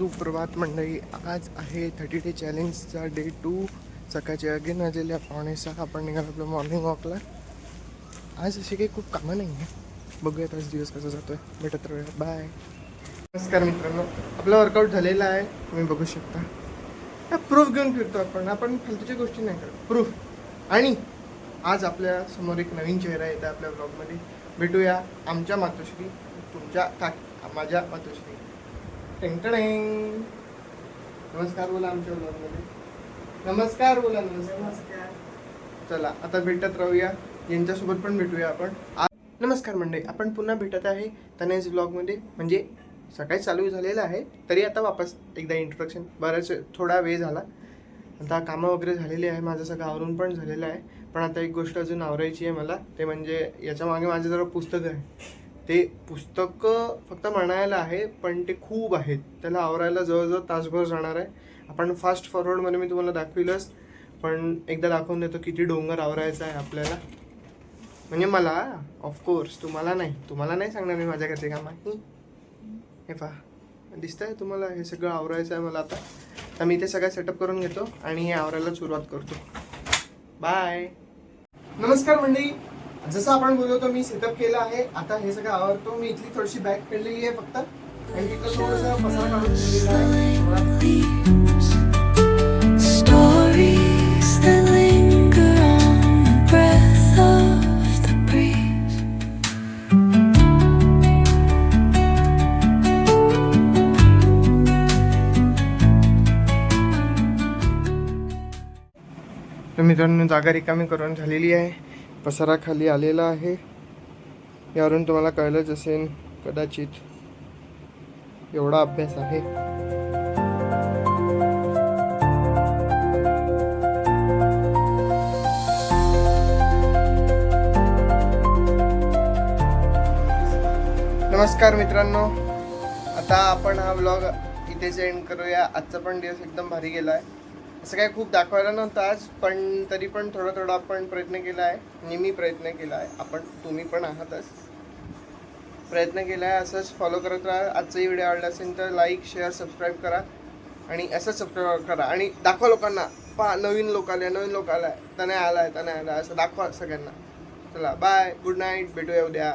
सुप्रभात मंडळी. आज आहे 30 डे चॅलेंजचा डे 2. सकाळचे अगेन वाजलेल्या 5:45 आपण निघालो आपलं मॉर्निंग वॉकला. आज अशी काही खूप कामं नाही आहे. बघूयात आज दिवस कसा जातोय. भेटत राहूया. बाय. नमस्कार मित्रांनो, आपला वर्कआउट झालेला आहे, तुम्ही बघू शकता. प्रूफ घेऊन फिरतो आपण फालतूच्या गोष्टी नाही करत, प्रूफ. आणि आज आपल्या समोर एक नवीन चेहरा येतो आपल्या ब्लॉगमध्ये. भेटूया आमच्या मातोश्री, तुमच्या माझ्या मातोश्री. टेंग. नमस्कार बोला आमच्या ब्लॉगमध्ये. नमस्कार बोला. नमस्कार. चला आता भेटत राहूया, यांच्यासोबत पण भेटूया आपण. नमस्कार मंडळी, आपण पुन्हा भेटत आहे तनयज ब्लॉगमध्ये. म्हणजे सकाळी चालू झालेलं आहे, तरी आता वापस एकदा इंट्रोडक्शन. बराच थोडा वेळ झाला, आता कामं वगैरे झालेली आहे, माझं सगळं आवरून पण झालेलं आहे. पण आता एक गोष्ट अजून आवरायची आहे मला, ते म्हणजे याच्या मागे माझं जरा पुस्तकं आहे. ते पुस्तकं फक्त म्हणायला आहे, पण ते खूप आहेत. त्याला आवरायला जवळजवळ तासभर जाणार आहे. आपण फास्ट फॉरवर्डमध्ये मी तुम्हाला दाखविलंच, पण एकदा दाखवून देतो किती डोंगर आवरायचा आहे आपल्याला. म्हणजे मला, ऑफकोर्स तुम्हाला नाही सांगणार मी माझ्या घरचे काम आहे. हे पहा, दिसतंय तुम्हाला, हे सगळं आवरायचं आहे मला आता. तर मी ते सगळं सेटअप करून घेतो आणि हे आवरायला सुरुवात करतो. बाय. नमस्कार मंडळी, जसं आपण बोलतो मी सेटअप केलं आहे. आता हे सगळं आवरतो मी. इथली थोडीशी बॅग पडलेली आहे फक्त, आणि तिथलं थोडंसं पसारा काढून ठेवलेला आहे. मित्रांनो, जागा रिकामी करून झालेली आहे, पसारा खाली आलेला आहे. यावरून तुम्हाला कळलंच असेल कदाचित, एवढा अभ्यास आहे. नमस्कार मित्रांनो, आता आपण हा व्लॉग इथेच एंड करूया. आजचा पण दिवस एकदम भारी गेला आहे. असं काय खूप दाखवायला नव्हतं आज, पण तरी पण थोडा आपण प्रयत्न केला आहे. नेहमी प्रयत्न केला आहे तुम्ही पण आहातच, प्रयत्न केला आहे. असंच फॉलो करत राहा. आजचाही व्हिडिओ आवडला असेल तर लाईक, शेअर, सबस्क्राईब करा. आणि असंच सबस्क्राईब करा आणि दाखवा लोकांना. पहा, नवीन लोक आले, त्याने आलाय असं दाखवा सगळ्यांना. चला बाय, गुड नाईट, भेटूया उद्या.